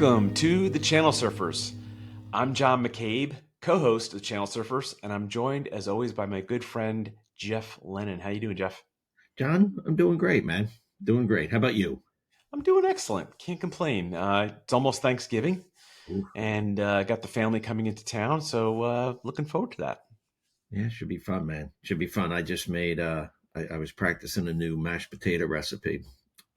Welcome to the Channel Surfers. I'm John McCabe, co-host of the Channel Surfers, and I'm joined, as always, by my good friend Jeff Lennon. How you doing, Jeff? John, I'm doing great, man. Doing great. How about you? I'm doing excellent. Can't complain. It's almost Thanksgiving, Ooh, and got the family coming into town, so looking forward to that. yeah, should be fun, man. Should be fun. I just made I was practicing a new mashed potato recipe,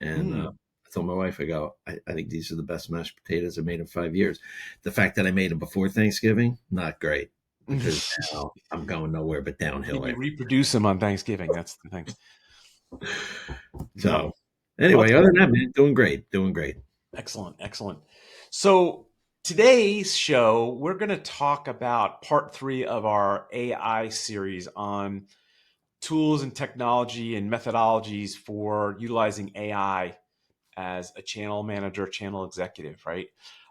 and Mm. I told my wife, I think these are the best mashed potatoes I've made in 5 years. The fact that I made them before Thanksgiving, not great, because now I'm going nowhere but Can downhill you after. reproduce them on Thanksgiving? That's the thing. No. So Well, anyway, that's other cool. than that, man, doing great, doing great. Excellent, excellent. So today's show, we're going to talk about part three of our AI series on tools and technology and methodologies for utilizing AI as a channel manager, channel executive, right?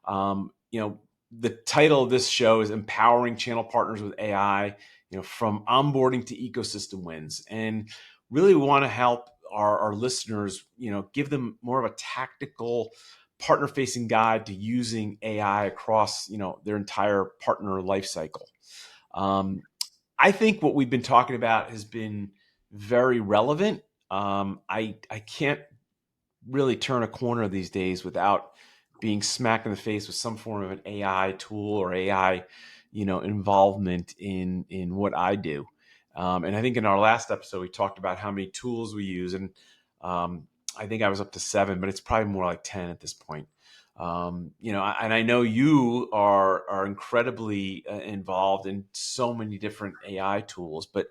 The title of this show is Empowering Channel Partners with AI, from onboarding to ecosystem wins. And really want to help our listeners, give them more of a tactical partner facing guide to using AI across, their entire partner life cycle. Um, I think what we've been talking about has been very relevant. I can't really turn a corner these days without being smacked in the face with some form of an AI tool or AI, involvement in what I do. And I think in our last episode we talked about how many tools we use, and I think I was up to 7, but it's probably more like 10 at this point. And I know you are incredibly involved in so many different AI tools, but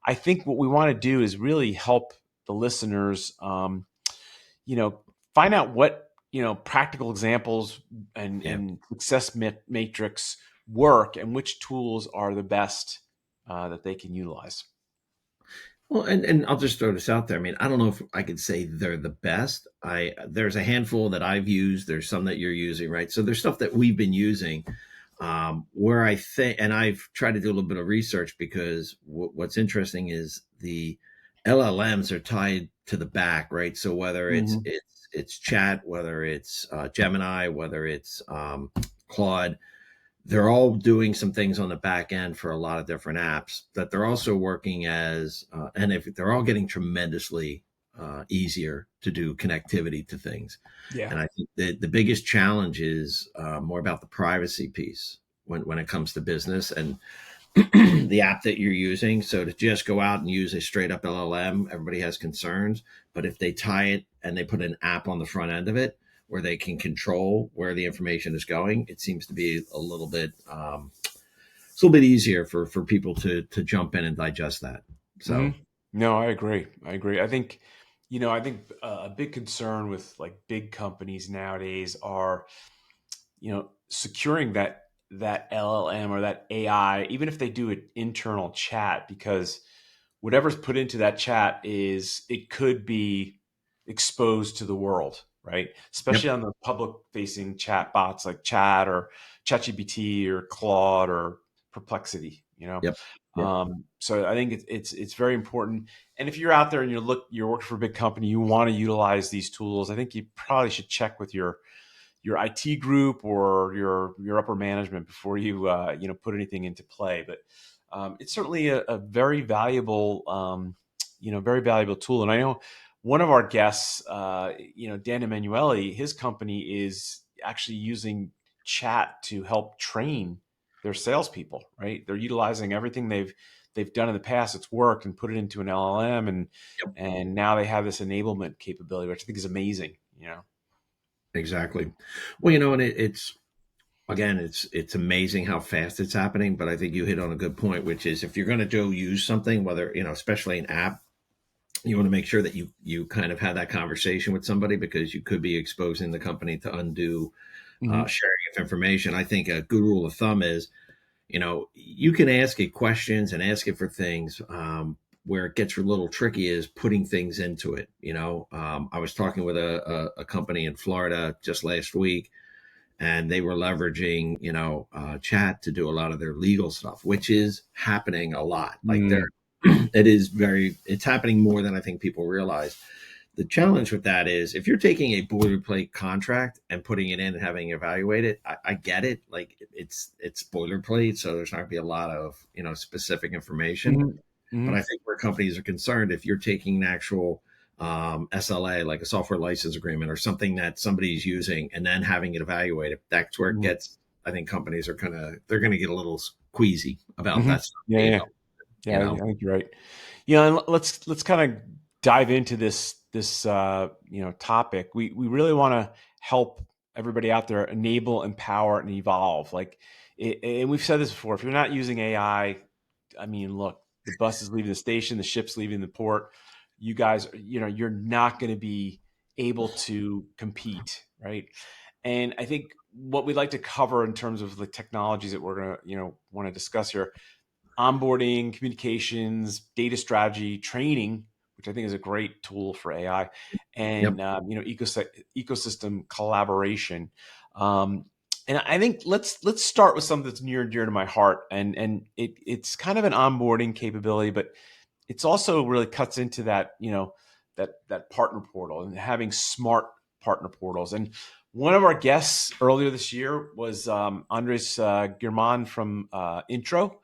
I think what we want to do is really help the listeners. You know, find out what, practical examples and, Yeah. success matrix work and which tools are the best that they can utilize. Well, and I'll just throw this out there. I mean, I don't know if I could say they're the best. I There's a handful that I've used. There's some that you're using, right? So there's stuff that we've been using, where I think, and I've tried to do a little bit of research because what's interesting is the LLMs are tied to the back, right? So whether Hmm. it's chat, whether it's Gemini, whether it's Claude, they're all doing some things on the back end for a lot of different apps that they're also working as, and if they're all getting tremendously easier to do connectivity to things. Yeah. And I think the biggest challenge is more about the privacy piece when it comes to business and the app that you're using. So to just go out and use a straight up LLM, everybody has concerns. But if they tie it and they put an app on the front end of it where they can control where the information is going, it seems to be it's a little bit easier for people to jump in and digest that. Hmm. So No, I agree. I agree. I think a big concern with like big companies nowadays are, securing that LLM or that AI, even if they do an internal chat, because whatever's put into that chat it could be exposed to the world, right? Especially yep, on the public facing chat bots like Chat or ChatGPT or Claude or Perplexity, yep, yep. So I think it's very important. And if you're out there and you're working for a big company, you want to utilize these tools, I think you probably should check with your IT group or your upper management before you put anything into play. But it's certainly a very valuable very valuable tool. And I know one of our guests, Dan Emanuele, his company is actually using chat to help train their salespeople. Right, they're utilizing everything they've done in the past, it's worked, and put it into an LLM, and now they have this enablement capability, which I think is amazing. Exactly. Well, and it's again, it's amazing how fast it's happening. But I think you hit on a good point, which is if you're going to go use something, whether especially an app, you want to make sure that you kind of have that conversation with somebody because you could be exposing the company to undue Hmm. sharing of information. I think a good rule of thumb is, you can ask it questions and ask it for things. Where it gets a little tricky is putting things into it. I was talking with a company in Florida just last week, and they were leveraging, chat to do a lot of their legal stuff, which is happening a lot. Like Mm. it's happening more than I think people realize. The challenge with that is if you're taking a boilerplate contract and putting it in and having it evaluated, I get it. Like it's boilerplate, so there's not going to be a lot of specific information. Mhm. But I Mhm. think where companies are concerned, if you're taking an actual SLA, like a software license agreement or something that somebody's using, and then having it evaluated, that's where it Mhm. gets. I think companies are they're gonna get a little queasy about Mhm. that stuff Yeah, being yeah, up. yeah. You I know, think you're right. And let's kind of dive into this topic. We really want to help everybody out there enable, empower, and evolve. And we've said this before. If you're not using I mean, look, the bus is leaving the station, the ship's leaving the port. You guys, you're not going to be able to compete, right? And I think what we'd like to cover in terms of the technologies that we're going to, want to discuss here: onboarding, communications, data strategy, training, which I think is a great tool for AI, yep, and ecosystem collaboration. Um, and I think let's start with something that's near and dear to my heart, and it's kind of an onboarding capability, but it's also really cuts into that that partner portal and having smart partner portals. And one of our guests earlier this year was Andres Girman from Intro.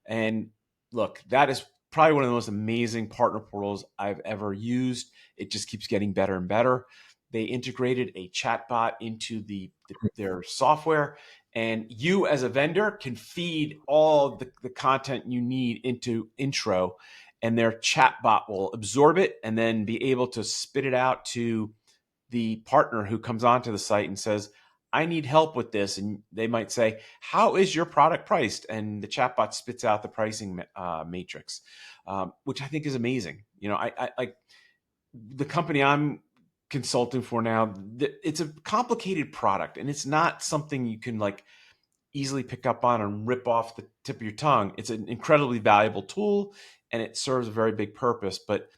And look, that is probably one of the most amazing partner portals I've ever used. It just keeps getting better and better. They integrated a chatbot into their software, and you as a vendor can feed all the content you need into Intro, and their chatbot will absorb it and then be able to spit it out to the partner who comes onto the site and says, I need help with this. And they might say, how is your product priced? And the chatbot spits out the pricing matrix, which I think is amazing. I like the company I'm consulting for now. It's a complicated product, and it's not something you can like easily pick up on and rip off the tip of your tongue. It's an incredibly valuable tool, and it serves a very big purpose, but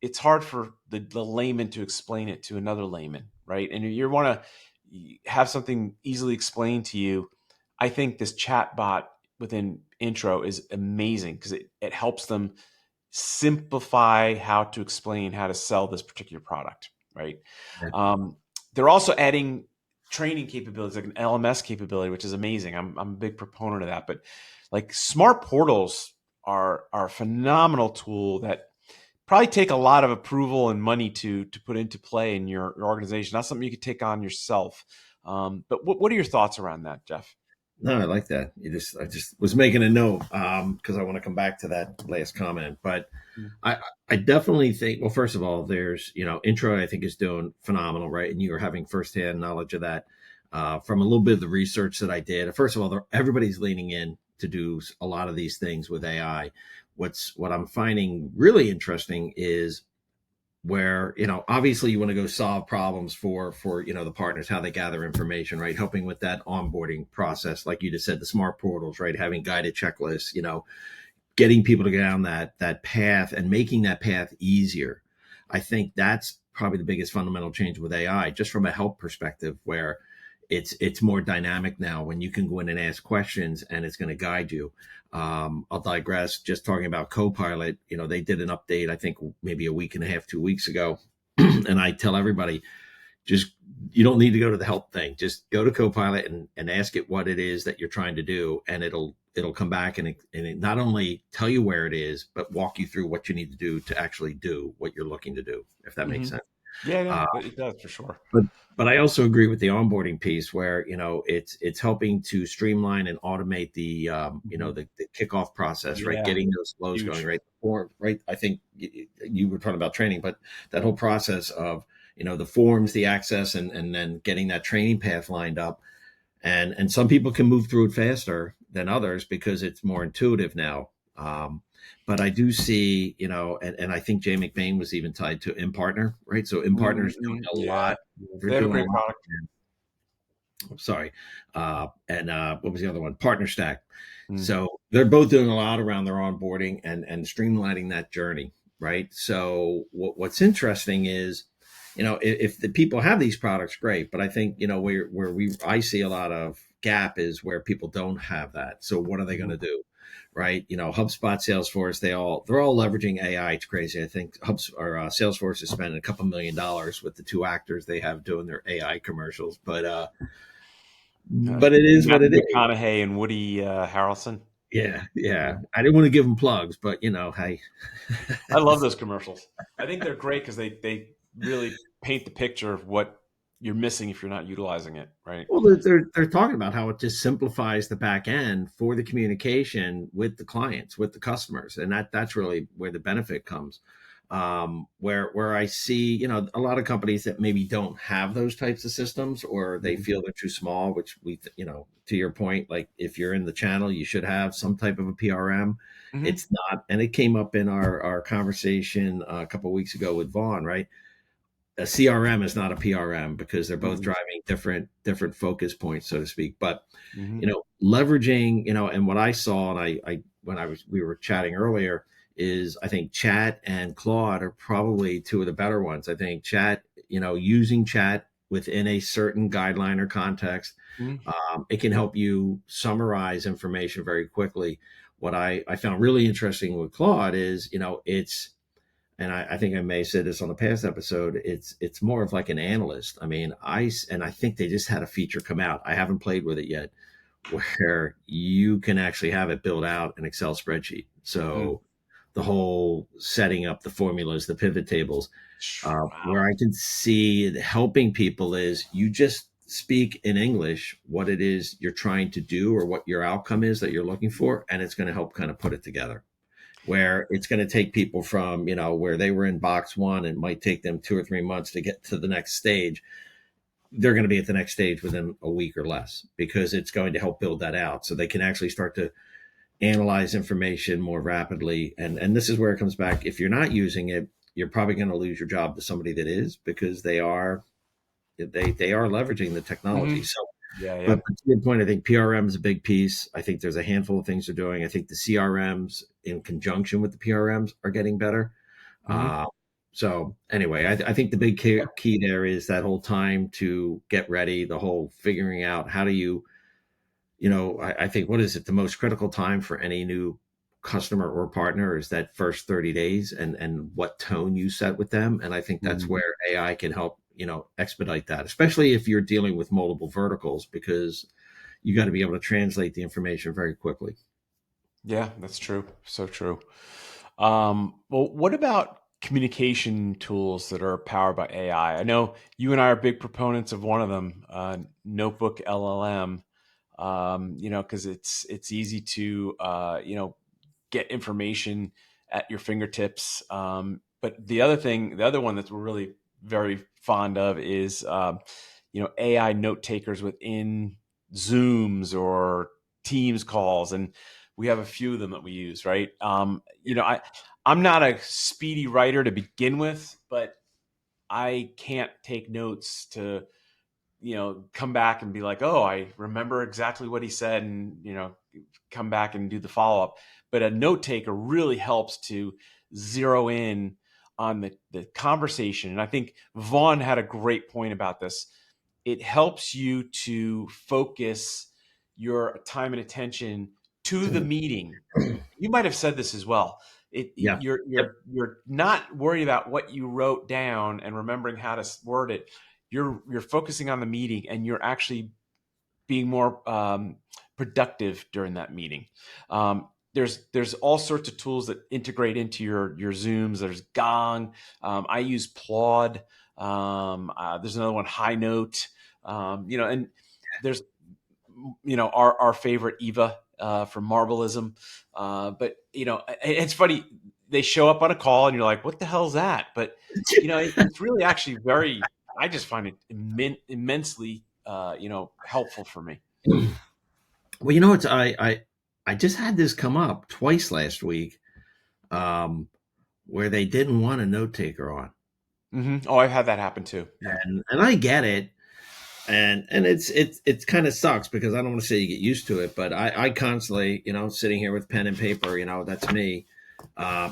it's hard for the layman to explain it to another layman, right? And you want to have something easily explained to you. I think this chat bot within Intro is amazing because it helps them simplify how to explain how to sell this particular product, right? yeah, Um, they're also adding training capabilities, like an LMS capability, which is amazing. I'm a big proponent of that. But like smart portals are a phenomenal tool that probably take a lot of approval and money to put into play in your organization. Not something you could take on yourself. But what are your thoughts around that, Jeff? no, I like that. I just was making a note because I want to come back to that last comment, but Mm. I, I definitely think, well, first of all, there's, Intro, I think is doing phenomenal, right? And you are having firsthand knowledge of that from a little bit of the research that I did. First of all, everybody's leaning in to do a lot of these things with AI. What I'm finding really interesting is where obviously you want to go solve problems for the partners, how they gather information, right, helping with that onboarding process, like you just said, the smart portals, right, having guided checklists, getting people to go down that path and making that path easier. I think that's probably the biggest fundamental change with AI, just from a help perspective, where it's more dynamic now when you can go in and ask questions and it's going to guide you. I'll digress. Just talking about Copilot, they did an update, I think maybe a week and a half, 2 weeks ago, and I tell everybody, just you don't need to go to the help thing. Just go to Copilot and ask it what it is that you're trying to do, and it'll come back and it not only tell you where it is, but walk you through what you need to do to actually do what you're looking to do, if that makes Hmm. sense. Yeah, Uh, no, it does for sure. but but I also agree with the onboarding piece where it's helping to streamline and automate Mhm. the kickoff process, right? Yeah, Getting those flows going, huge. right? Or right, I think you were talking about training, but that whole process of the forms, the access, and then getting that training path lined up, and some people can move through it faster than others because it's more intuitive now. But I do see, and I think Jay McBain was even tied to InPartner, right? So InPartner is doing a Yeah, lot. They're they have a doing a great lot. product. Sorry, and what was the other one? Partner Stack. Mm. So they're both doing a lot around their onboarding and streamlining that journey, right? So what's interesting is, if the people have these products, great. But I think where I see a lot of gap is where people don't have that. So what are they going Mhm. to do? right? HubSpot, Salesforce, they're all leveraging AI. It's crazy. I think Salesforce is spending a couple $1 million with the two actors they have doing their AI commercials, but it is what it Matthew is. McConaughey and Woody Harrelson. Yeah, Yeah. yeah. I didn't want to give them plugs, but hey. I love those commercials. I think they're great because they really paint the picture of what you're missing if you're not utilizing it, right? Well, they're talking about how it just simplifies the back end for the communication with the clients, with the customers, and that's really where the benefit comes. Where I see, a lot of companies that maybe don't have those types of systems, or they Mhm. feel they're too small. Which to your point, like if you're in the channel, you should have some type of a PRM. Mhm. It's not, and it came up in our conversation a couple of weeks ago with Vaughn, right? A CRM is not a PRM because they're both Mhm. driving different focus points, so to speak. But Mhm. leveraging, and what I saw, and I when I was we were chatting earlier, is I think Chat and Claude are probably two of the better ones. I think Chat, using Chat within a certain guideline or context, Mhm. it can help you summarize information very quickly. What I found really interesting with Claude is, it's, and I think I may have said this on the past episode. It's more of like an analyst. I mean, I think they just had a feature come out. I haven't played with it yet, where you can actually have it build out an Excel spreadsheet. Mhm. So the whole setting up the formulas, the pivot tables, Wow. where I can see it helping people is you just speak in English what it is you're trying to do or what your outcome is that you're looking for, and it's going to help kind of put it together where it's going to take people from, where they were in box one and might take them 2 or 3 months to get to the next stage. They're going to be at the next stage within a week or less because it's going to help build that out so they can actually start to analyze information more rapidly. And this is where it comes back. If you're not using it, you're probably going to lose your job to somebody that is, because they are leveraging the technology. Mhm. So, Yeah, but yeah. to your point, I think PRM is a big piece. I think there's a handful of things they're doing. I think the CRMs in conjunction with the PRMs are getting better. Mhm. Uh, so anyway, I think the big key there is that whole time to get ready, the whole figuring out how do you, I think, what is it? The most critical time for any new customer or partner is that first 30 days, and what tone you set with them. And I think that's Mhm. where AI can help, expedite that, especially if you're dealing with multiple verticals, because you got to be able to translate the information very quickly. Yeah, that's true. So true. Well, what about communication tools that are powered by AI? I know you and I are big proponents of one of them, Notebook LLM. Because it's easy to get information at your fingertips. But the other one that we're really very fond of is AI note takers within Zooms or Teams calls, and we have a few of them that we use. Right? I'm not a speedy writer to begin with, but I can't take notes to come back and be like, oh, I remember exactly what he said, and come back and do the follow up. But a note taker really helps to zero in on the conversation. And I think Vaughn had a great point about this. It helps you to focus your time and attention to the meeting. You might have said this as well. Yeah. You're not worried about what you wrote down and remembering how to word it. You're focusing on the meeting, and you're actually being more productive during that meeting. There's all sorts of tools that integrate into your Zooms. There's Gong. I use Plod. There's another one, High Note. And there's our favorite Eva for Marbleism. But it's funny, they show up on a call and you're like, what the hell's that? But it's really actually very. I just find it immensely helpful for me. Well, it's I just had this come up twice last week, um, where they didn't want a note taker on, Oh, I've had that happen too. Yeah. and I get it, and it's kind of sucks because I don't want to say you get used to it, but I constantly, sitting here with pen and paper, that's me.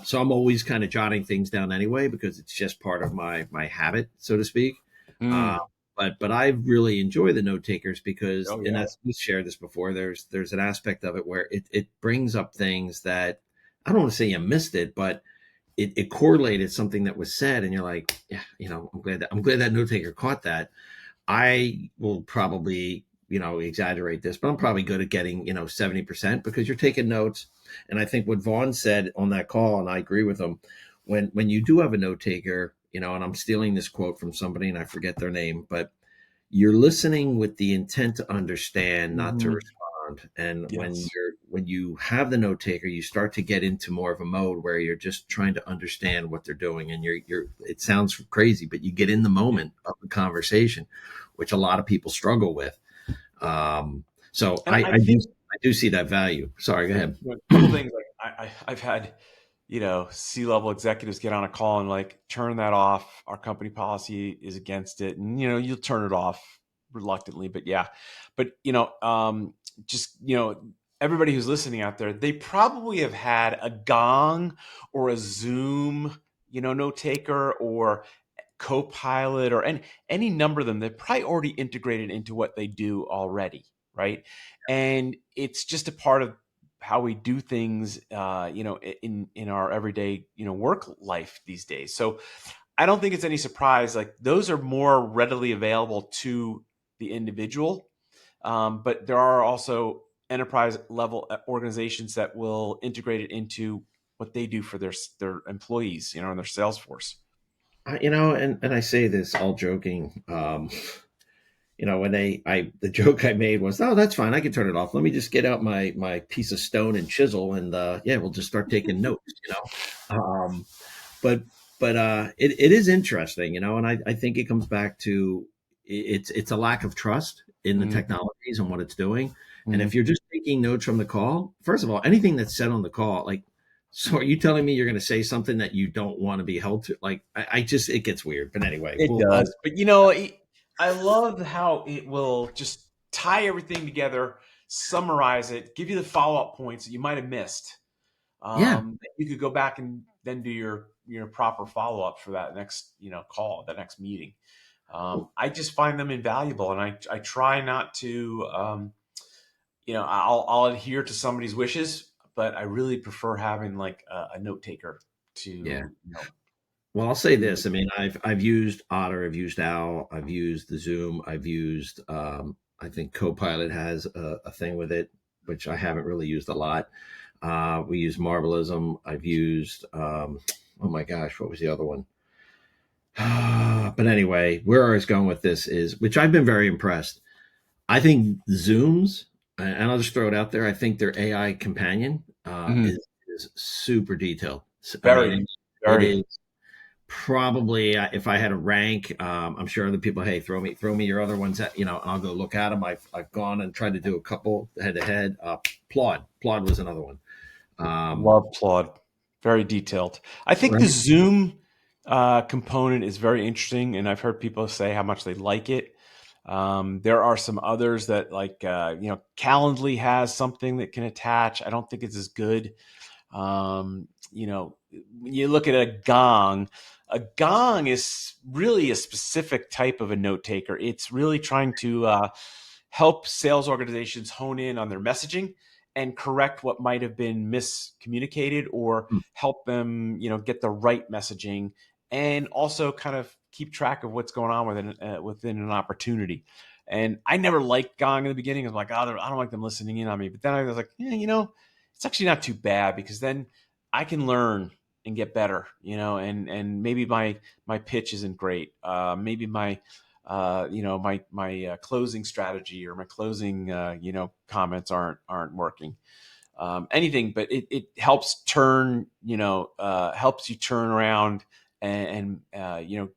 So I'm always kind of jotting things down anyway because it's just part of my habit, so to speak. Uh, Mm. but I really enjoy the note takers because, Oh and yeah. as we shared this before, there's an aspect of it where it brings up things that I don't want to say you missed it, but it correlated something that was said, and you're like, yeah, I'm glad that note taker caught that. I will probably, exaggerate this, but I'm probably good at getting, 70% because you're taking notes. And I think what Vaughn said on that call, and I agree with him, when you do have a note taker, and I'm stealing this quote from somebody and I forget their name, but you're listening with the intent to understand, not to Hmm. respond. And Yes. when you have the note taker, you start to get into more of a mode where you're just trying to understand what they're doing. And you're it sounds crazy, but you get in the Yeah. moment of the conversation, which a lot of people struggle with. So And I think I do see that value. Sorry, go ahead. a couple things like I've had C-level executives get on a call and like turn that off. Our company policy is against it, and you'll turn it off reluctantly, but yeah. But just everybody who's listening out there, they probably have had a Gong or a Zoom, note taker or Copilot or any number of them. They're probably already integrated into what they do already, right? And it's just a part of how we do things, in our everyday, work life these days. So I don't think it's any surprise. Like those are more readily available to the individual, but there are also enterprise level organizations that will integrate it into what they do for their employees, and their sales force. And I say this all joking. When the joke I made was, oh, that's fine, I can turn it off. Let me just get out my piece of stone and chisel, and yeah, we'll just start taking notes. But it is interesting, and I think it comes back to it's a lack of trust in the Mhm. technologies and what it's doing. And Mhm. if you're just taking notes from the call, first of all, anything that's said on the call, like, so are you telling me you're going to say something that you don't want to be held to? Like, I just it gets weird. But anyway, It we'll I'll does, but I love how it will just tie everything together, summarize it, give you the follow up points that you might have missed. yeah. You could go back and then do your proper follow up for that next call, that next meeting. I just find them invaluable, and I try not to. I'll adhere to somebody's wishes, but I really prefer having like a note taker to Yeah. you know. Well, I'll say this. I mean, I've used Otter, I've used Owl, I've used the Zoom, I've used. I think Copilot has a thing with it, which I haven't really used a lot. We use Marbleism. I've used. Oh my gosh, what was the other one? But anyway, where I was going with this is, which I've been very impressed. I think Zooms, and I'll just throw it out there. I think their AI companion Mhm. is super detailed. I mean, Very, it very. is probably, if I had a rank, I'm sure other people, hey, throw me your other ones, and I'll go look at them. I've gone and tried to do a couple head to head. Plod was another one. Um, Love Claude. Very detailed. I think the right. Zoom component is very interesting, and I've heard people say how much they like it. There are some others that like Calendly has something that can attach. I don't think it's as good. When you look at a gong is really a specific type of a note taker. It's really trying to help sales organizations hone in on their messaging and correct what might have been miscommunicated, or help them, get the right messaging, and also kind of keep track of what's going on within an opportunity. And I never liked Gong in the beginning. I was like, oh, I don't like them listening in on me. But then I was like, yeah, it's actually not too bad, because then I can learn and get better, and maybe my pitch isn't great. Maybe my closing strategy or my closing comments aren't working. Anything, but it helps helps you turn around and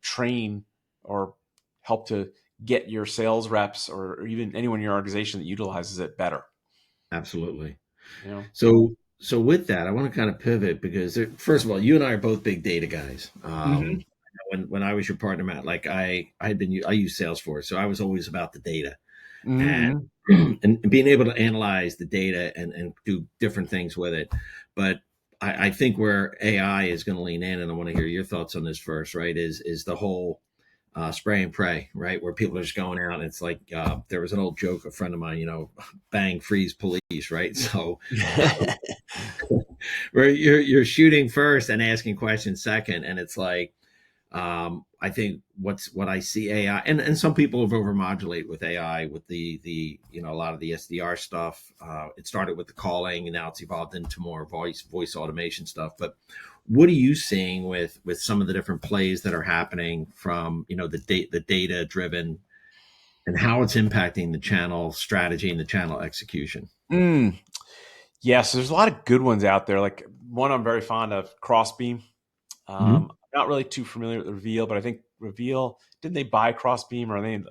train or help to get your sales reps, or even anyone in your organization that utilizes it better. Absolutely. You know. So with that, I want to kind of pivot because first of all, you and I are both big data guys. Hmm. When I was your partner, Matt, like I use Salesforce, so I was always about the data and Hmm. and being able to analyze the data and do different things with it. But I think where AI is going to lean in, and I want to hear your thoughts on this first, right? Is the whole spray and pray, right? Where people are just going out. And it's like there was an old joke, a friend of mine, bang, freeze, police, right? So where you're shooting first and asking questions second, and it's like I think what I see AI and some people have overmodulate with AI with the a lot of the SDR stuff. It started with the calling and now it's evolved into more voice automation stuff. But what are you seeing with some of the different plays that are happening from the data driven and how it's impacting the channel strategy and the channel execution? Mm. Yeah, so there's a lot of good ones out there. Like one I'm very fond of, Crossbeam. Mm-hmm. I'm not really too familiar with Reveal, but I think Reveal, didn't they buy Crossbeam, or they?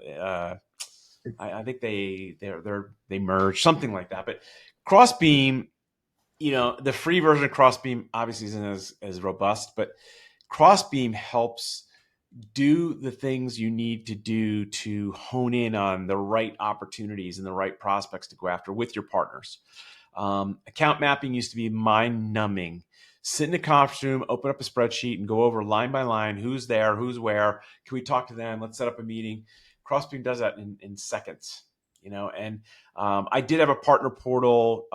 I think they merged something like that. But Crossbeam, the free version of Crossbeam obviously isn't as robust, but Crossbeam helps do the things you need to do to hone in on the right opportunities and the right prospects to go after with your partners. Account mapping used to be mind numbing. Sit in a conference room, open up a spreadsheet, and go over line by line who's there, who's where. Can we talk to them? Let's set up a meeting. Crossbeam does that in seconds. And I did have a partner portal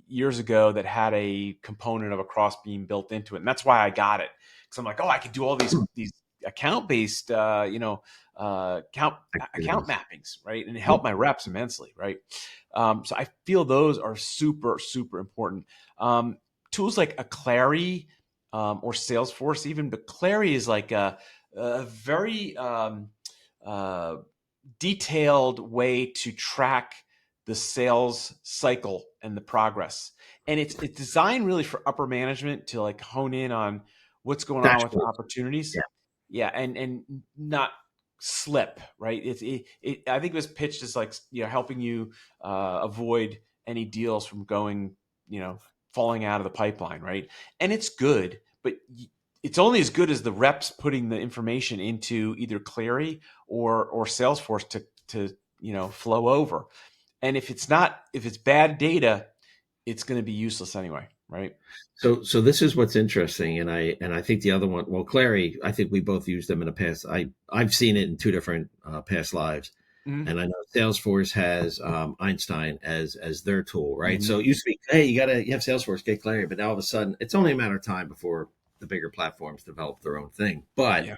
years ago that had a component of a Crossbeam built into it, and that's why I got it, because I'm like, oh, I could do all these account based, account Activities. mappings, right, and it Yep. helped my reps immensely, right. So I feel those are super, super important. Tools like a Clari or Salesforce, even, but Clari is like a very uh, detailed way to track the sales cycle and the progress. And it's designed really for upper management to like hone in on what's going on with Dashboards. opportunities. Yeah. Yeah, and not slip, right? I think it was pitched as like helping you avoid any deals from going, falling out of the pipeline, right? And it's good, but it's only as good as the reps putting the information into either Clary or Salesforce to flow over. And if it's bad data, it's going to be useless anyway, right? So this is what's interesting, and I think the other one, well, Clary, I think we both used them in the past. I've seen it in two different past lives, Mm-hmm. and I know Salesforce has Einstein as their tool, right? Mm-hmm. So it used to be, hey, you have Salesforce, get Clary, but now all of a sudden, it's only a matter of time before the bigger platforms develop their own thing. But Yeah.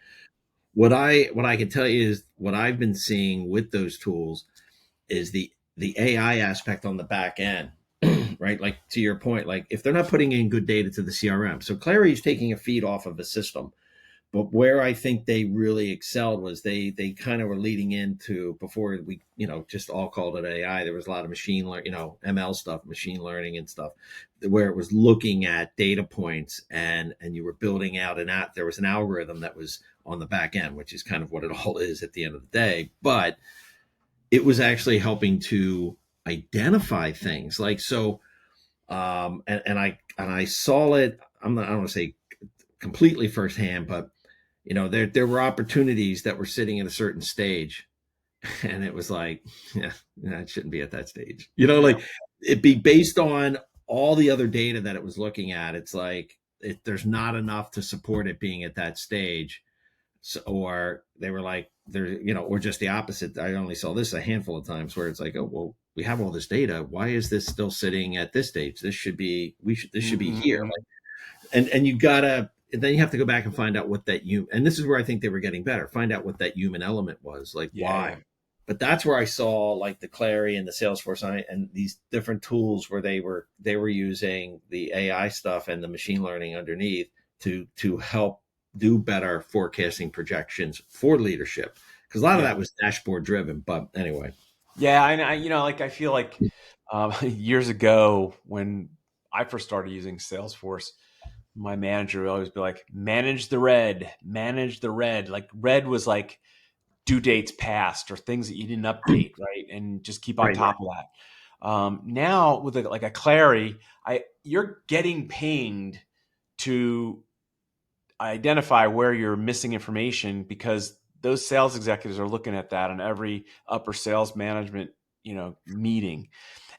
what I can tell you is what I've been seeing with those tools is the AI aspect on the back end, right? Like to your point, like if they're not putting in good data to the CRM, so Clary is taking a feed off of a system. But where I think they really excelled was they kind of were leading into before we just all called it AI. There was a lot of machine learning, ML stuff, machine learning and stuff, where it was looking at data points and you were building out an app. There was an algorithm that was on the back end, which is kind of what it all is at the end of the day. But it was actually helping to identify things like so and I saw it. I don't want to say completely firsthand, but there were opportunities that were sitting at a certain stage and it was like, yeah, it shouldn't be at that stage, Yeah. like it be based on all the other data that it was looking at. It's like there's not enough to support it being at that stage. So, or they were like, or just the opposite. I only saw this a handful of times where it's like, oh, well, we have all this data. Why is this still sitting at this stage? This should be here. Mm-hmm. And you gotta, and then you have to go back and find out what that you, and this is where I think they were getting better. Find out what that human element was, like Yeah. why. Yeah. But that's where I saw like the Clary and the Salesforce and these different tools where they were using the AI stuff and the machine learning underneath to help do better forecasting projections for leadership because a lot of Yeah. that was dashboard driven. But anyway, Yeah. And like I feel like years ago when I first started using Salesforce, my manager would always be like, manage the red. Like red was like due dates past or things that you didn't update, right? And just keep on right, right, top of that. Now with like a Clary, you're getting pinged to identify where you're missing information because those sales executives are looking at that on every upper sales management, meeting.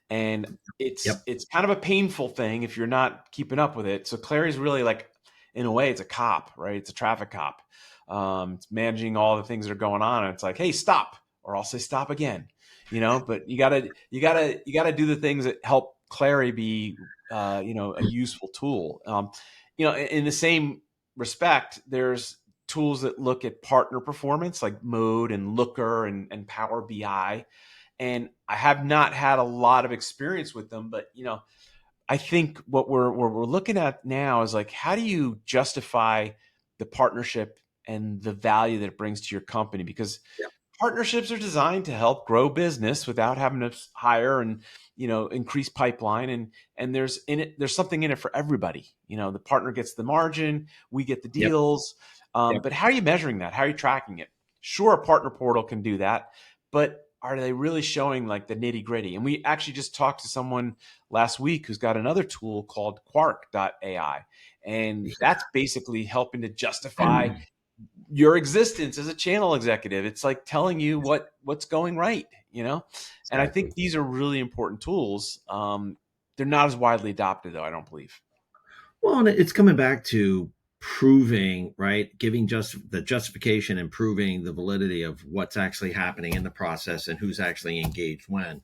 And it's yep, it's kind of a painful thing if you're not keeping up with it. So Clary's really like, in a way, it's a cop, right? It's a traffic cop. It's managing all the things that are going on. And it's like, hey, stop, or I'll say stop again. But you gotta do the things that help Clari be a useful tool. In the same respect, there's tools that look at partner performance like Mode and Looker and Power BI. And I have not had a lot of experience with them, but I think what we're looking at now is like, how do you justify the partnership and the value that it brings to your company? Because Yeah. partnerships are designed to help grow business without having to hire and increase pipeline, and there's something in it for everybody. The partner gets the margin, we get the Yep. deals. Yep. But how are you measuring that? How are you tracking it? Sure, a partner portal can do that, but are they really showing like the nitty gritty? And we actually just talked to someone last week who's got another tool called Quark.ai, and that's basically helping to justify your existence as a channel executive. It's like telling you what's going right. And I think Exactly. these are really important tools. They're not as widely adopted, though, I don't believe. Well, and it's coming back to proving, right? Giving just the justification and proving the validity of what's actually happening in the process and who's actually engaged when.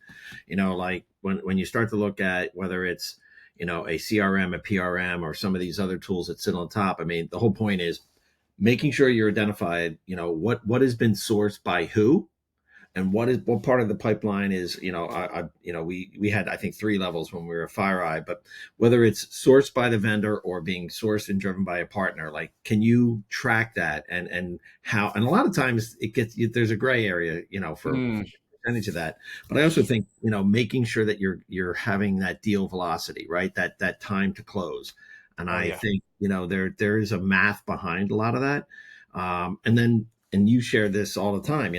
Like when you start to look at whether it's, a CRM, a PRM, or some of these other tools that sit on top. I mean, the whole point is making sure you're identified, what has been sourced by who, and what part of the pipeline is, we had, I think, 3 levels when we were at FireEye, but whether it's sourced by the vendor or being sourced and driven by a partner, like, can you track that, and how? And a lot of times there's a gray area, for Mm. percentage of that. But I also think, making sure that you're having that deal velocity, right? That time to close. And Oh I yeah. think, there is a math behind a lot of that. And you share this all the time,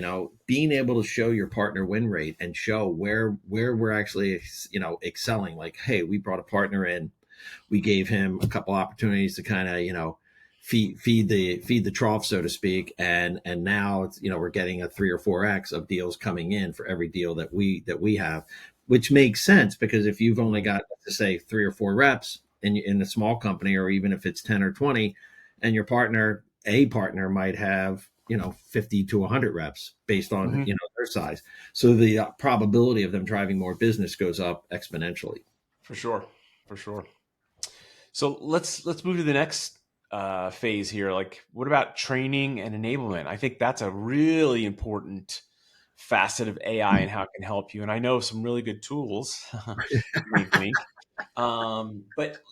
being able to show your partner win rate and show where we're actually, excelling. Like, hey, we brought a partner in, we gave him a couple opportunities to kind of, feed the trough, so to speak, and now it's, we're getting a 3 or 4x of deals coming in for every deal that we have, which makes sense, because if you've only got, to say, 3 or 4 reps in a small company, or even if it's 10 or 20, and your partner might have, 50 to 100 reps based on, Hmm. their size, so the probability of them driving more business goes up exponentially. For sure. For sure. So let's move to the next phase here. Like, what about training and enablement? I think that's a really important facet of AI and how it can help you. And I know some really good tools. Wink, wink. But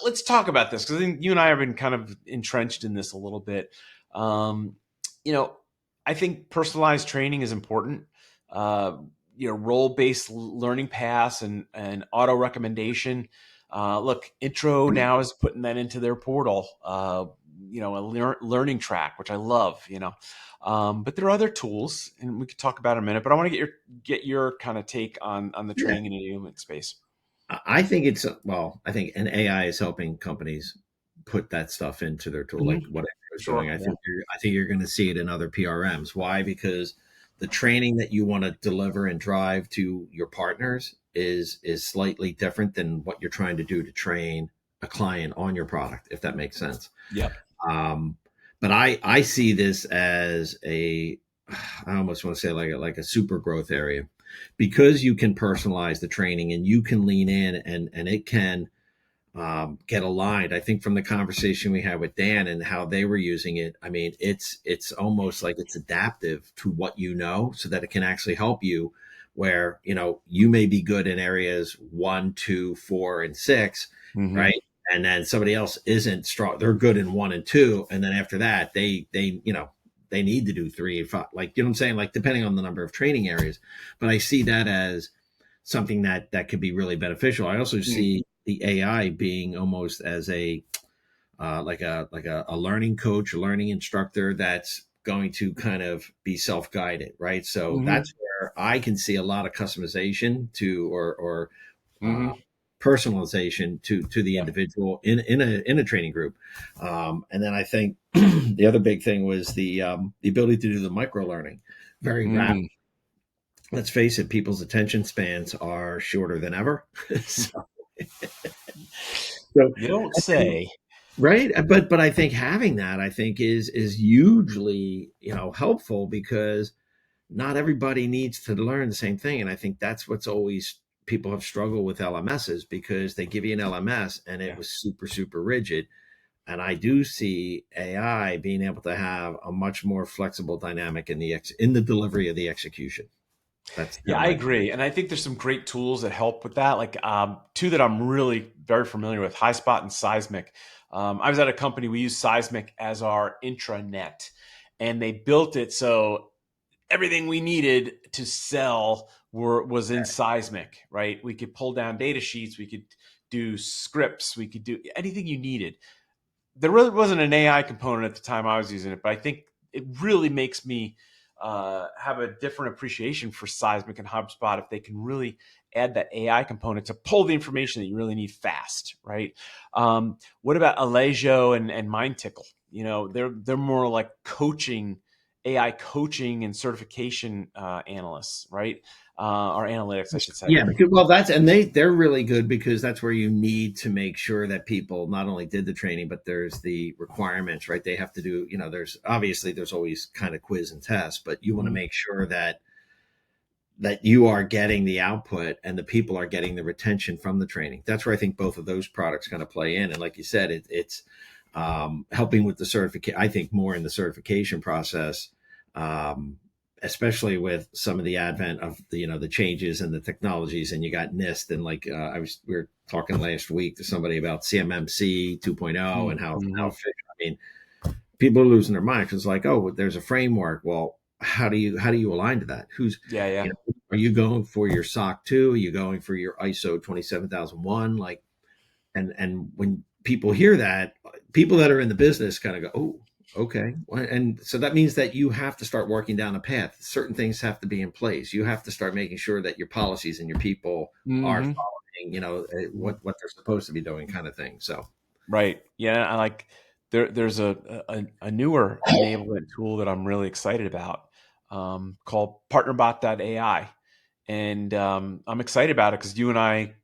let's talk about this, because I think you and I have been kind of entrenched in this a little bit. Um, you know, I think personalized training is important. Uh, Role-based learning paths and auto recommendation. Look, Intro now is putting that into their portal. A learning track, which I love. But there are other tools, and we could talk about it in a minute. But I want to get your kind of take on the Yeah. training and enablement space. I think it's, well, I think an AI is helping companies put that stuff into their tool, Mhm. like what I was doing. Sure. I Yeah. think you're going to see it in other PRMs. Why? Because the training that you want to deliver and drive to your partners is slightly different than what you're trying to do to train a client on your product, if that makes sense. Yep. Um, but I see this as I almost want to say like a super growth area, because you can personalize the training and you can lean in, and it can, get aligned. I think from the conversation we had with Dan and how they were using it, I mean, it's almost like it's adaptive to what, so that it can actually help you, where, you may be good in areas 1, 2, 4, and 6, Hmm. right? And then somebody else isn't strong. They're good in 1 and 2. And then after that, they need to do 3 and 5. Like, you know what I'm saying? Like, depending on the number of training areas. But I see that as something that could be really beneficial. I also see the AI being almost as a, like a learning coach, a learning instructor that's going to kind of be self guided, right? So Hmm. that's where I can see a lot of customization to, or uh, Hmm. personalization to the Yeah. individual in a training group. And then I think the other big thing was the ability to do the micro learning very rapid. Mm. Let's face it, people's attention spans are shorter than ever. so, so You don't I think, say. Right. But I think having that, I think, is hugely, helpful, because not everybody needs to learn the same thing. And I think that's what's always people have struggled with LMSs, because they give you an LMS and it Yeah. was super, super rigid. And I do see AI being able to have a much more flexible dynamic in the delivery of the execution. That's kind Yeah, of I my agree. And I think there's some great tools that help with that. Like two that I'm really very familiar with, Highspot and Seismic. I was at a company, we use Seismic as our intranet, and they built it so everything we needed to sell was in Seismic, right? We could pull down data sheets, we could do scripts, we could do anything you needed. There really wasn't an AI component at the time I was using it, but I think it really makes me have a different appreciation for Seismic and HubSpot if they can really add that AI component to pull the information that you really need fast, right? What about Allegio and MindTickle? You know, they're more like coaching, AI coaching and certification analysts, right? Or analytics, I should say. Yeah, because, well, that's, and they're really good, because that's where you need to make sure that people not only did the training, but there's the requirements, right? They have to do, there's always kind of quiz and test, but you want to Mhm. make sure that you are getting the output and the people are getting the retention from the training. That's where I think both of those products kind of play in. And like you said, it's helping with the certificate. I think more in the certification process, um, especially with some of the advent of the changes and the technologies. And you got NIST, and like we were talking last week to somebody about CMMC 2.0 and how Mhm. I mean, people are losing their mind, because it's like, oh, there's a framework. Well, how do you align to that? Yeah, yeah. Are you going for your SOC 2? Are you going for your ISO 27001? Like, and when people hear that, people that are in the business kind of go, oh, okay. And so that means that you have to start working down a path. Certain things have to be in place. You have to start making sure that your policies and your people are Hmm. following, what they're supposed to be doing, kind of thing. So Right. Yeah. I like there's a newer enablement tool that I'm really excited about called partnerbot.ai. And I'm excited about it because you and I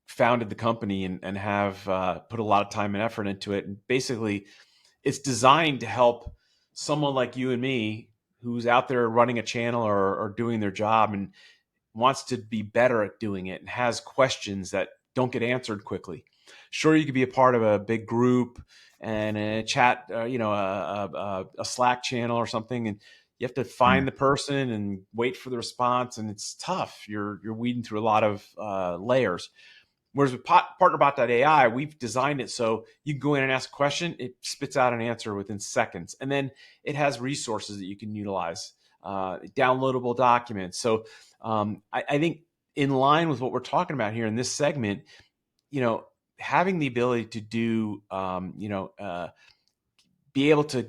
founded the company and have put a lot of time and effort into it. And basically, it's designed to help someone like you and me who's out there running a channel or doing their job and wants to be better at doing it and has questions that don't get answered quickly. Sure, you could be a part of a big group and a chat, a Slack channel or something, and you have to yeah, find the person and wait for the response, and it's tough. You're weeding through a lot of layers. Whereas with partnerbot.ai, we've designed it so you can go in and ask a question, it spits out an answer within seconds. And then it has resources that you can utilize, downloadable documents. So I think in line with what we're talking about here in this segment, you know, having the ability to do, be able to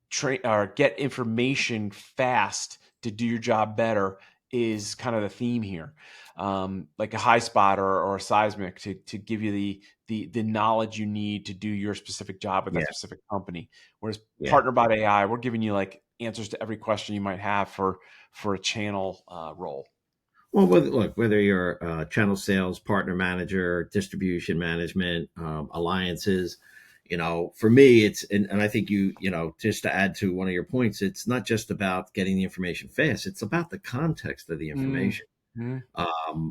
train or get information fast to do your job better is kind of the theme here. Like a high spot or a seismic to give you the knowledge you need to do your specific job with that yeah, specific company. Whereas yeah. PartnerBot AI, we're giving you like answers to every question you might have for a channel role. Well, whether you're a channel sales, partner manager, distribution management, alliances, for me, and I think just to add to one of your points, it's not just about getting the information fast. It's about the context of the information. Mm-hmm.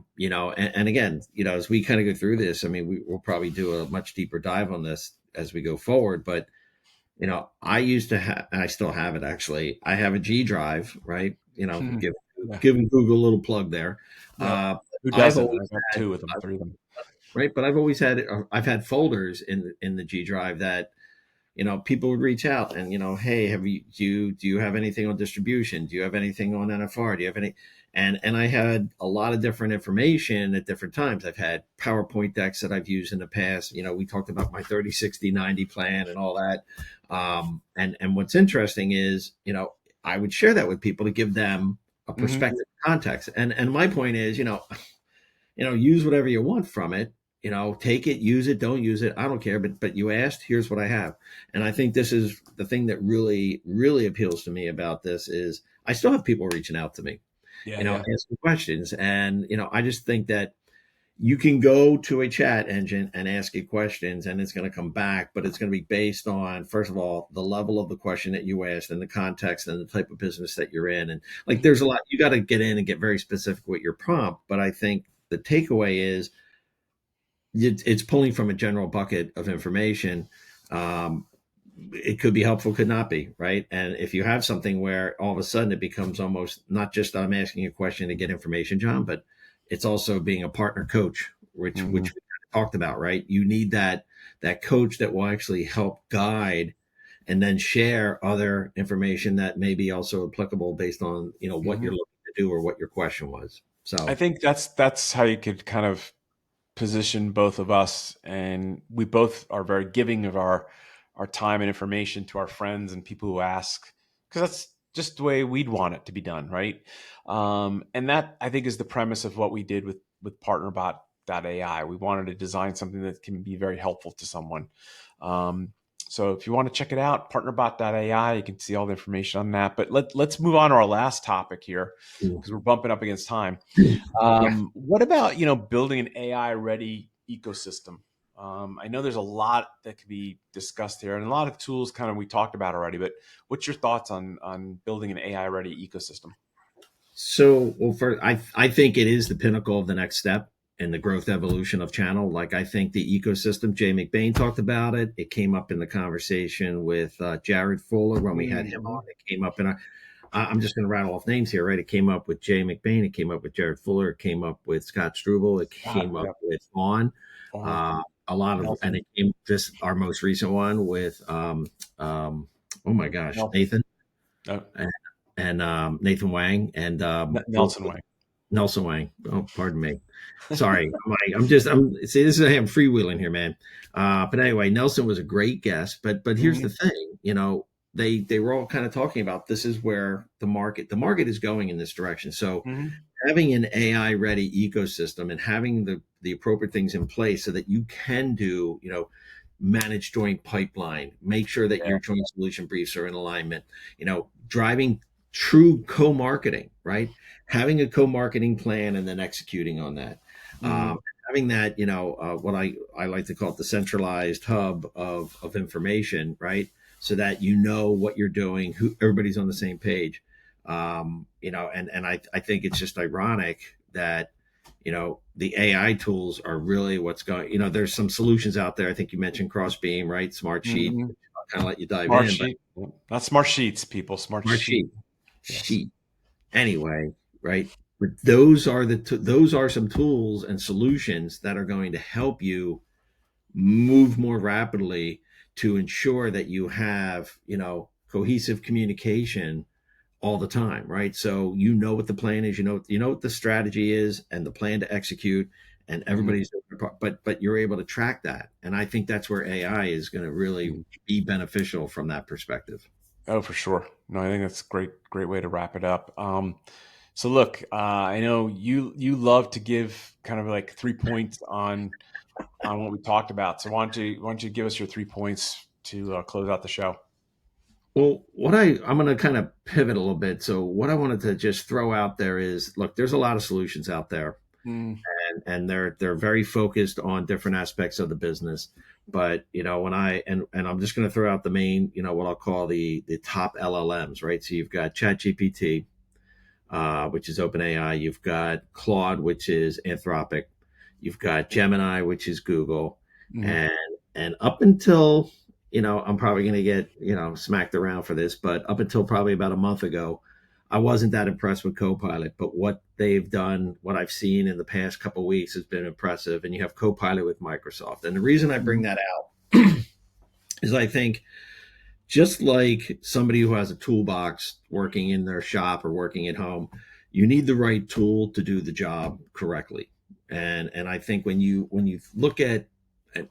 And again, as we kind of go through this, I mean, we'll probably do a much deeper dive on this as we go forward, but I used to have, and I still have it actually. I have a G drive, right? Yeah. Giving Google a little plug there. Yep. Uh, Who I've doesn't? always I got had, two of them, three of them. right, but I've had folders in the G drive that people would reach out and hey, do you have anything on distribution? Do you have anything on NFR? Do you have any? And I had a lot of different information at different times. I've had PowerPoint decks that I've used in the past. We talked about my 30, 60, 90 plan and all that. And what's interesting is, I would share that with people to give them a Mm-hmm. perspective context. And my point is, use whatever you want from it. Take it, use it, don't use it. I don't care. But you asked, here's what I have. And I think this is the thing that really, really appeals to me about this is I still have people reaching out to me, Yeah, yeah. asking questions. And, I just think that You can go to a chat engine and ask it questions and it's going to come back, but it's going to be based on, first of all, the level of the question that you asked and the context and the type of business that you're in. And like, Mhm. there's a lot, you got to get in and get very specific with your prompt. But I think the takeaway is it's pulling from a general bucket of information. Um, it could be helpful, could not be, right? And if you have something where all of a sudden it becomes almost not just I'm asking a question to get information, John, but it's also being a partner coach, which Mhm. we talked about, right? You need that coach that will actually help guide and then share other information that may be also applicable based on what you're Mhm. looking to do or what your question was. I So think that's how you could kind of position both of us, and we both are very giving of our time and information to our friends and people who ask, because that's just the way we'd want it to be done, right? And that, I think, is the premise of what we did with partnerbot.ai. We wanted to design something that can be very helpful to someone. So if you want to check it out, partnerbot.ai, you can see all the information on that. But let's move on to our last topic here, because we're bumping up against time. yeah. What about building an AI ready ecosystem? I know there's a lot that could be discussed here, and a lot of tools kind of we talked about already. But what's your thoughts on building an AI ready ecosystem? So, well, I think it is the pinnacle of the next step in the growth evolution of channel. Like I think the ecosystem, Jay McBain talked about it. It came up in the conversation with Jared Fuller when we had him Mm-hmm. on. It came up in I'm just going to rattle off names here, right? It came up with Jay McBain. It came up with Jared Fuller. It came up with Scott Struble. It Scott, came up yep, with Vaughn. on A lot of, and Nelson, it came this our most recent one with oh my gosh, Nelson, Nathan uh, and Nathan Wang and Nelson Way. Nelson Wang. Oh, pardon me. Sorry, I'm see this is I'm freewheeling here, man. But anyway, Nelson was a great guest. But here's Mm-hmm. the thing, they were all kind of talking about this is where the market is going in this direction. So Mm-hmm. having an AI ready ecosystem and having the appropriate things in place so that you can do, manage joint pipeline, make sure that Yeah. your joint solution briefs are in alignment, driving true co-marketing, right? Having a co-marketing plan and then executing on that. Mm-hmm. Having that, what I like to call it the centralized hub of information, right? So that you know what you're doing, who everybody's on the same page. And I think it's just ironic that the AI tools are really what's going. There's some solutions out there. I think you mentioned Crossbeam, right? Smart Sheet. Mm-hmm. I'll kind of let you dive Smart in, but sheet, yep. Not smart sheets, people. Smart Smart sheet. Sheet, Yes. Sheet. Anyway, right? But those are some tools and solutions that are going to help you move more rapidly to ensure that you have cohesive communication all the time, right? So you know what the plan is, you know what the strategy is, and the plan to execute, and Mm-hmm. everybody's doing their part, but you're able to track that, and I think that's where AI is going to really be beneficial from that perspective. Oh, for sure. No, I think that's a great way to wrap it up. So look, I know you love to give kind of like 3 points on what we talked about. So why don't you give us your 3 points to close out the show? Well, I'm going to kind of pivot a little bit. So what I wanted to just throw out there is, look, there's a lot of solutions out there, Mm, and they're very focused on different aspects of the business. But when and I'm just going to throw out the main, what I'll call the top LLMs, right? So you've got ChatGPT, which is OpenAI. You've got Claude, which is Anthropic. You've got Gemini, which is Google, mm, and up until I'm probably going to get smacked around for this, but up until probably about a month ago, I wasn't that impressed with Copilot. But what they've done, what I've seen in the past couple of weeks, has been impressive. And you have Copilot with Microsoft, and the reason I bring mm, that out is I think just like somebody who has a toolbox working in their shop or working at home, you need the right tool to do the job correctly. And I think when you look at,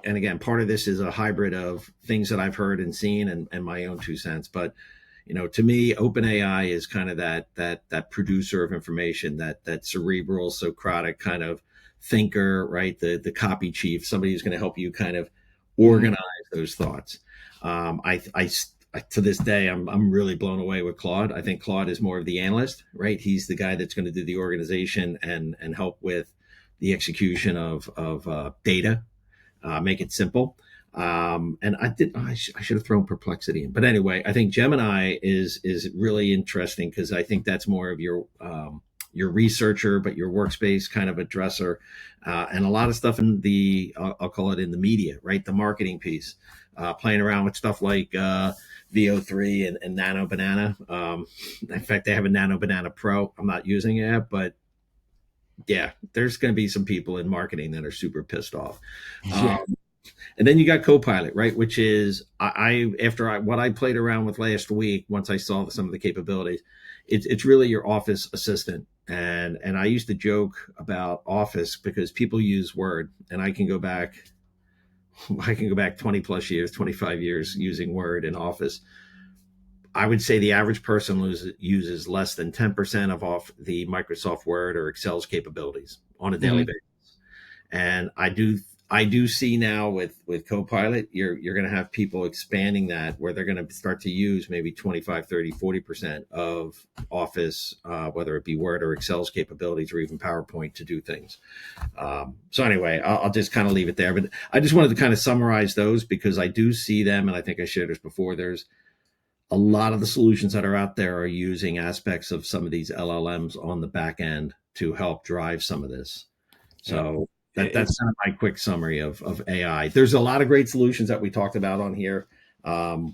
and again, part of this is a hybrid of things that I've heard and seen and my own 2 cents. But to me, OpenAI is kind of that producer of information, that cerebral, Socratic kind of thinker, right? The copy chief, somebody who's going to help you kind of mm, organize those thoughts. To this day, I'm really blown away with Claude. I think Claude is more of the analyst, right? He's the guy that's going to do the organization and help with the execution of data, make it simple. And I should have thrown perplexity in, but anyway, I think Gemini is really interesting because I think that's more of your researcher, but your workspace kind of addresser, and a lot of stuff in I'll call it in the media, right? The marketing piece, playing around with stuff like VO3 and Nano Banana. In fact, they have a Nano Banana Pro. I'm not using it yet, but yeah, there's going to be some people in marketing that are super pissed off. Yeah. Um, and then you got Copilot, right? Which is what I played around with last week. Once I saw some of the capabilities, it's really your office assistant. And I used to joke about Office because people use Word, and I can go back 20 plus years, 25 years using Word in Office. I would say the average person uses less than 10% of off the Microsoft Word or Excel's capabilities on a daily Mhm. basis. And I do see now with Copilot, you're going to have people expanding that where they're going to start to use maybe 25, 30, 40% of Office, whether it be Word or Excel's capabilities or even PowerPoint to do things. So anyway, I'll just kind of leave it there. But I just wanted to kind of summarize those because I do see them, and I think I shared this before. There's a lot of the solutions that are out there are using aspects of some of these LLMs on the back end to help drive some of this. Yeah. So that's It's kind of my quick summary of AI. There's a lot of great solutions that we talked about on here,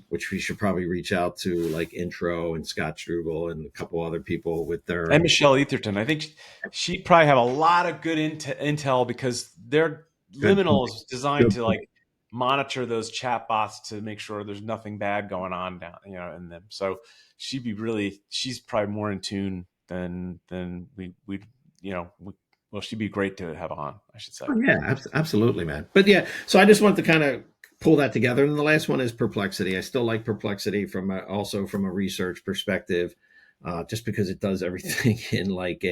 which we should probably reach out to, like Intro and Scott Struble and a couple other people with and their Michelle Etherton. I think she'd probably have a lot of good intel because their good point. liminal is designed Good to like point. monitor those chat bots to make sure there's nothing bad going on down, in them. So she's probably more in tune than we, you know, we, well, she'd be great to have on, I should say. Oh, yeah, absolutely, man. But yeah, so I just want to kind of pull that together. And the last one is Perplexity. I still like Perplexity also from a research perspective, just because it does everything in like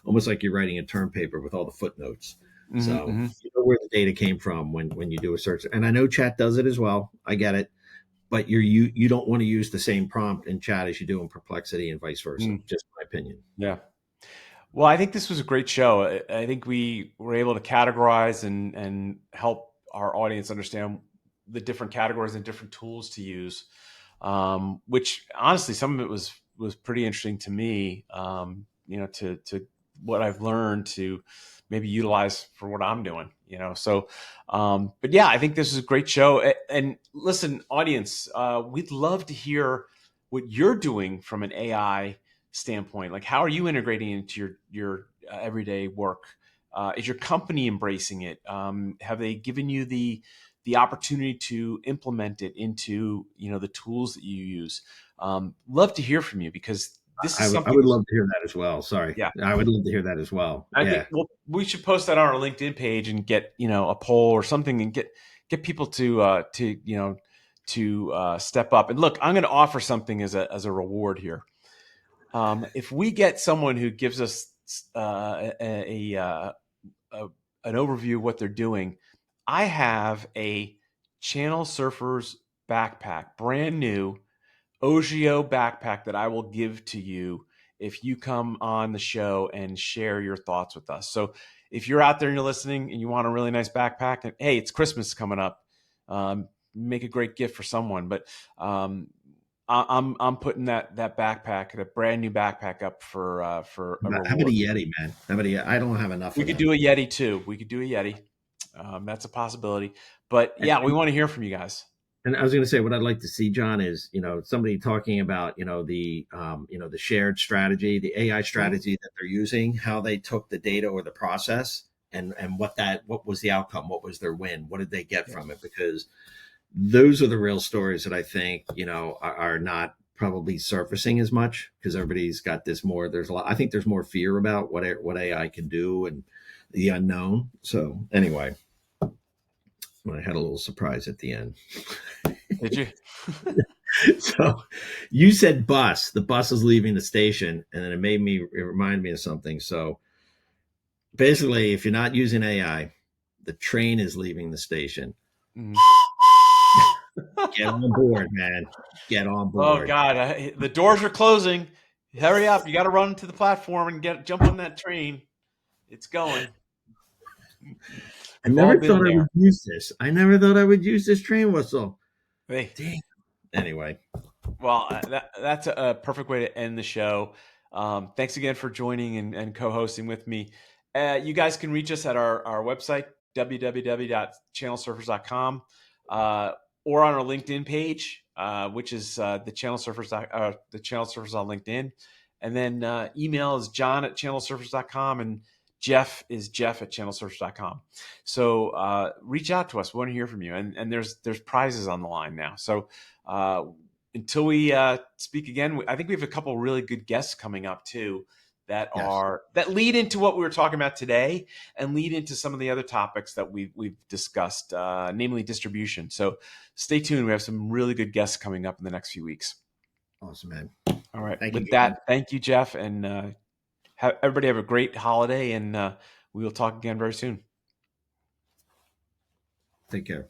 almost like you're writing a term paper with all the footnotes. Hmm. So Hmm. you know where the data came from when you do a search. And I know Chat does it as well. I get it. But you don't want to use the same prompt in Chat as you do in Perplexity and vice versa. Mm, Just my opinion. yeah. Well, I think this was a great show. I think we were able to categorize and help our audience understand the different categories and different tools to use. Which honestly, some of it was pretty interesting to me. To what I've learned to maybe utilize for what I'm doing. So, but yeah, I think this is a great show. And listen, audience, we'd love to hear what you're doing from an AI standpoint. Like, how are you integrating into your everyday work? Is your company embracing it? Have they given you the opportunity to implement it into the tools that you use? Love to hear from you because this is I something would that's, love to hear that as well. Sorry, yeah. I would love to hear that as well. I think, Yeah. well, we should post that on our LinkedIn page and get a poll or something and get people to step up. And look, I'm going to offer something as a reward here. If we get someone who gives us a an overview of what they're doing, I have a ChannelSurfers backpack, brand new Ogio backpack that I will give to you if you come on the show and share your thoughts with us. So if you're out there and you're listening and you want a really nice backpack, and hey, it's Christmas coming up, make a great gift for someone. But I'm putting that backpack, that brand new backpack, up for a How about a reward. Yeti, man? How about a Yeti? I don't have enough We of could them. do a Yeti too. We could do a Yeti. That's a possibility. But And, yeah, we want to hear from you guys. and I was going to say, what I'd like to see, John, is somebody talking about the shared strategy, the AI Mhm. strategy that they're using, how they took the data or the process, and what was the outcome, what was their win, what did they get Yeah. from it? Because those are the real stories that I think are not probably surfacing as much because everybody's got this more. There's a lot. I think there's more fear about what AI can do and the unknown. So anyway, I had a little surprise at the end. Did you? So you said bus. The bus is leaving the station, and then it reminded me of something. So basically, if you're not using AI, the train is leaving the station. Mhm. Get on board, man. Get on Oh board. God, the doors are closing. Hurry up! You got to run to the platform and jump on that train. It's going. I We've all never been thought I there. would use this. I never thought I would use this train whistle. Hey, Damn. Anyway, well, that's a perfect way to end the show. Thanks again for joining and co-hosting with me. You guys can reach us at our website, www.channelsurfers.com, or on our LinkedIn page, which is the Channel Surfers on LinkedIn. And then email is john@channelsurfers.com, and Jeff is jeff@channelsurfers.com. So reach out to us. We want to hear from you. And there's prizes on the line now. So until we speak again, I think we have a couple really good guests coming up too yes. that lead into what we were talking about today and lead into some of the other topics that we've discussed, namely distribution. So stay tuned. We have some really good guests coming up in the next few weeks. Awesome, man. All right. Thank you, With John. that, thank you, Jeff, and everybody have a great holiday, and we will talk again very soon. Take care.